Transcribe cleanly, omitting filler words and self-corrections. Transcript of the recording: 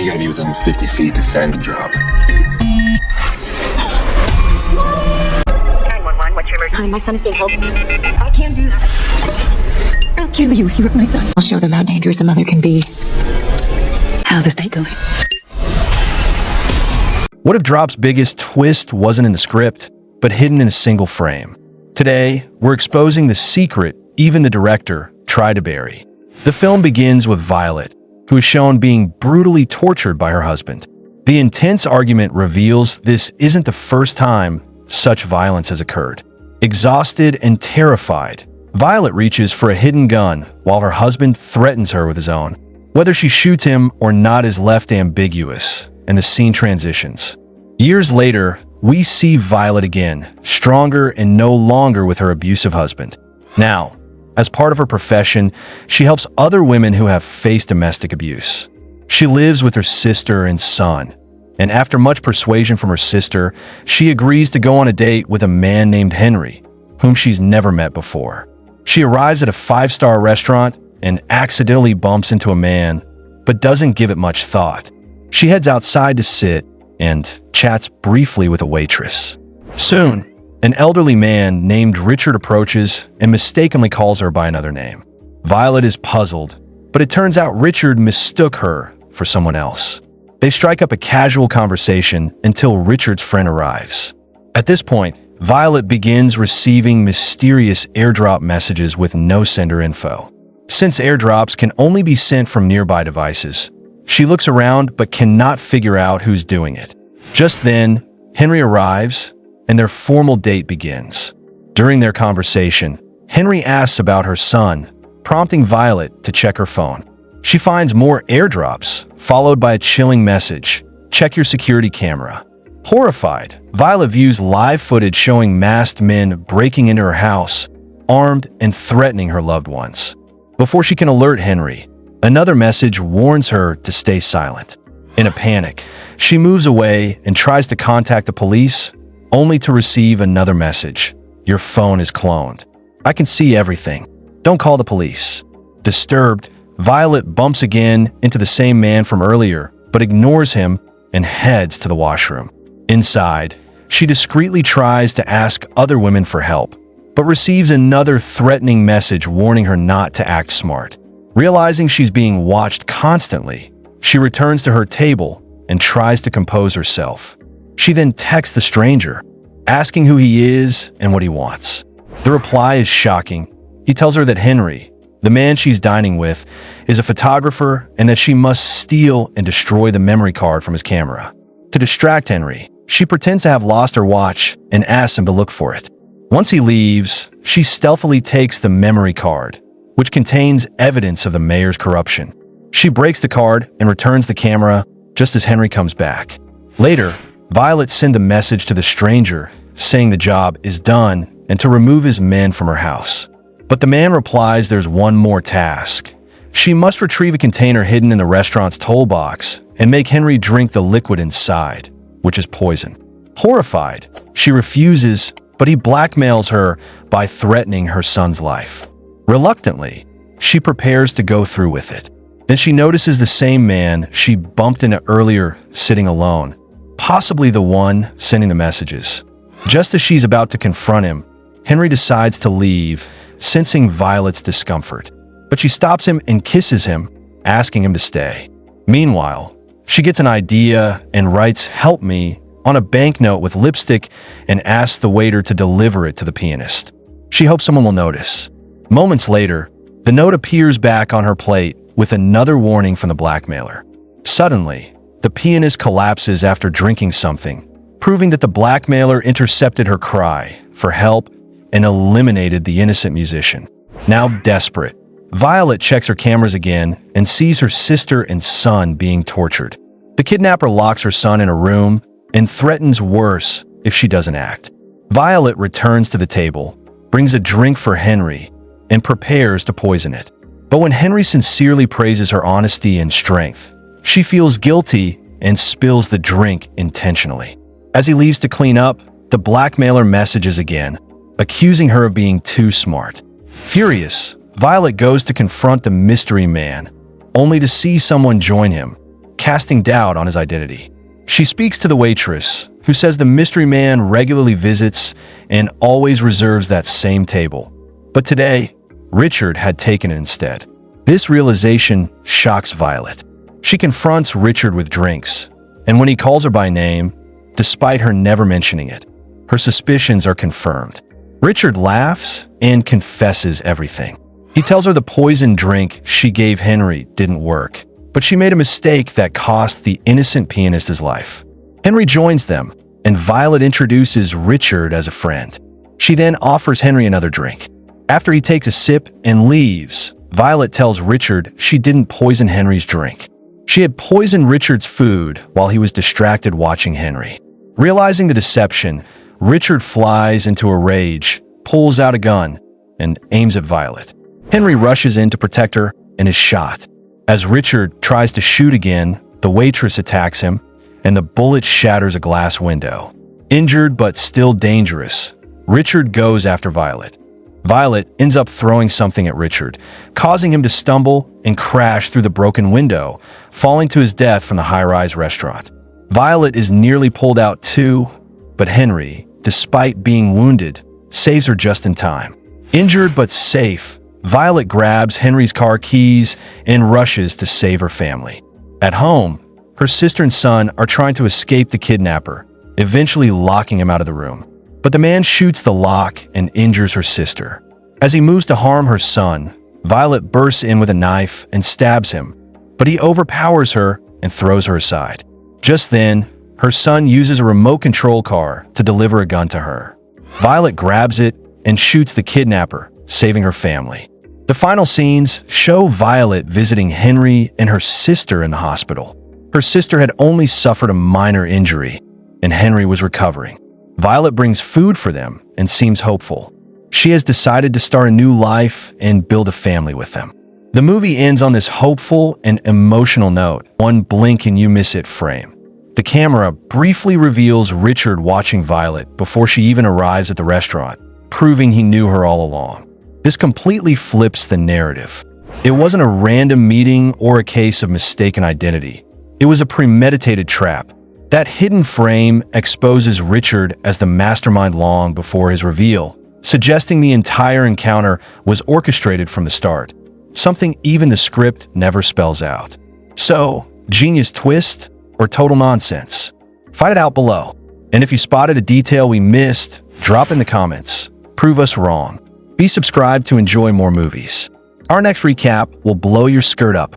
you gotta be within 50 feet to send a drop. 911, what's your emergency? Hi, my son is being held. I can't do that. I'll kill you if you hurt my son. I'll show them how dangerous a mother can be. How's this date going? What if Drop's biggest twist wasn't in the script, but hidden in a single frame? Today, we're exposing the secret even the director tried to bury. The film begins with Violet, who is shown being brutally tortured by her husband. The intense argument reveals this isn't the first time such violence has occurred. Exhausted and terrified, Violet reaches for a hidden gun while her husband threatens her with his own. Whether she shoots him or not is left ambiguous, and the scene transitions. Years later, we see Violet again, stronger and no longer with her abusive husband. Now, as part of her profession, she helps other women who have faced domestic abuse. She lives with her sister and son, and after much persuasion from her sister, she agrees to go on a date with a man named Henry, whom she's never met before. She arrives at a 5-star restaurant and accidentally bumps into a man, but doesn't give it much thought. She heads outside to sit and chats briefly with a waitress. Soon, an elderly man named Richard approaches and mistakenly calls her by another name. Violet is puzzled, but it turns out Richard mistook her for someone else. They strike up a casual conversation until Richard's friend arrives. At this point, Violet begins receiving mysterious airdrop messages with no sender info. Since airdrops can only be sent from nearby devices, she looks around but cannot figure out who's doing it. Just then, Henry arrives, and their formal date begins. During their conversation, Henry asks about her son, prompting Violet to check her phone. She finds more airdrops, followed by a chilling message, "Check your security camera." Horrified, Violet views live footage showing masked men breaking into her house, armed and threatening her loved ones. Before she can alert Henry, another message warns her to stay silent. In a panic, she moves away and tries to contact the police, only to receive another message. "Your phone is cloned. I can see everything. Don't call the police." Disturbed, Violet bumps again into the same man from earlier, but ignores him and heads to the washroom. Inside, she discreetly tries to ask other women for help, but receives another threatening message warning her not to act smart. Realizing she's being watched constantly, she returns to her table and tries to compose herself. She then texts the stranger, asking who he is and what he wants. The reply is shocking. He tells her that Henry, the man she's dining with, is a photographer and that she must steal and destroy the memory card from his camera. To distract Henry, she pretends to have lost her watch and asks him to look for it. Once he leaves, she stealthily takes the memory card, which contains evidence of the mayor's corruption. She breaks the card and returns the camera just as Henry comes back. Later, Violet sends a message to the stranger saying the job is done and to remove his men from her house. But the man replies there's one more task. She must retrieve a container hidden in the restaurant's toll box and make Henry drink the liquid inside, which is poison. Horrified, she refuses, but he blackmails her by threatening her son's life. Reluctantly, she prepares to go through with it. Then she notices the same man she bumped into earlier sitting alone, possibly the one sending the messages. Just as she's about to confront him, Henry decides to leave, sensing Violet's discomfort. But she stops him and kisses him, asking him to stay. Meanwhile, she gets an idea and writes "Help me" on a banknote with lipstick and asks the waiter to deliver it to the pianist. She hopes someone will notice. Moments later, the note appears back on her plate with another warning from the blackmailer. Suddenly, the pianist collapses after drinking something, proving that the blackmailer intercepted her cry for help and eliminated the innocent musician. Now desperate, Violet checks her cameras again and sees her sister and son being tortured. The kidnapper locks her son in a room and threatens worse if she doesn't act. Violet returns to the table, brings a drink for Henry, and prepares to poison it. But when Henry sincerely praises her honesty and strength, she feels guilty and spills the drink intentionally. As he leaves to clean up, the blackmailer messages again, accusing her of being too smart. Furious, Violet goes to confront the mystery man, only to see someone join him, casting doubt on his identity. She speaks to the waitress, who says the mystery man regularly visits and always reserves that same table. But today, Richard had taken it instead. This realization shocks Violet. She confronts Richard with drinks, and when he calls her by name, despite her never mentioning it, her suspicions are confirmed. Richard laughs and confesses everything. He tells her the poison drink she gave Henry didn't work, but she made a mistake that cost the innocent pianist his life. Henry joins them, and Violet introduces Richard as a friend. She then offers Henry another drink. After he takes a sip and leaves, Violet tells Richard she didn't poison Henry's drink. She had poisoned Richard's food while he was distracted watching Henry. Realizing the deception, Richard flies into a rage, pulls out a gun, and aims at Violet. Henry rushes in to protect her and is shot. As Richard tries to shoot again, the waitress attacks him, and the bullet shatters a glass window. Injured but still dangerous, Richard goes after Violet. Violet ends up throwing something at Richard, causing him to stumble and crash through the broken window, falling to his death from the high-rise restaurant. Violet is nearly pulled out too, but Henry, despite being wounded, saves her just in time. Injured but safe, Violet grabs Henry's car keys and rushes to save her family. At home, her sister and son are trying to escape the kidnapper, eventually locking him out of the room. But the man shoots the lock and injures her sister. As he moves to harm her son, Violet bursts in with a knife and stabs him, but he overpowers her and throws her aside. Just then, her son uses a remote control car to deliver a gun to her. Violet grabs it and shoots the kidnapper, saving her family. The final scenes show Violet visiting Henry and her sister in the hospital. Her sister had only suffered a minor injury, and Henry was recovering. Violet brings food for them and seems hopeful. She has decided to start a new life and build a family with them. The movie ends on this hopeful and emotional note, one blink and you miss it frame. The camera briefly reveals Richard watching Violet before she even arrives at the restaurant, proving he knew her all along. This completely flips the narrative. It wasn't a random meeting or a case of mistaken identity. It was a premeditated trap. That hidden frame exposes Richard as the mastermind long before his reveal, suggesting the entire encounter was orchestrated from the start, something even the script never spells out. So, genius twist or total nonsense? Fight it out below. And if you spotted a detail we missed, drop in the comments. Prove us wrong. Be subscribed to enjoy more movies. Our next recap will blow your skirt up.